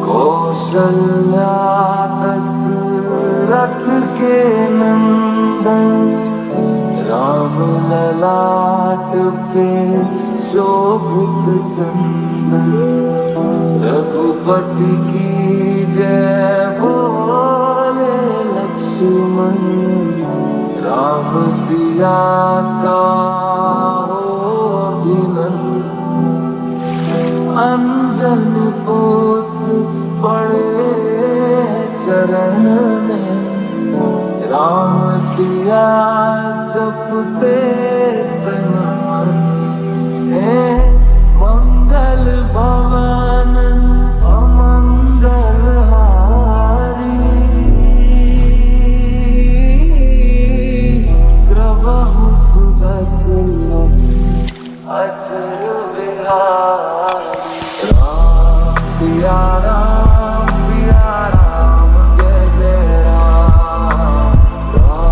कौशल्या दशरथ के नंदन, राम ललाट पे शोभित चंदन। रघुपति की जय बोले लक्ष्मण, राम सिया का हो अभिनंदन। अंजन पुत्र पड़े चरण में, राम सिया जपते तन मन। मंगल भवन अमंगल हारी, प्रभु सुदर्शन अचर विहारी। राम सिया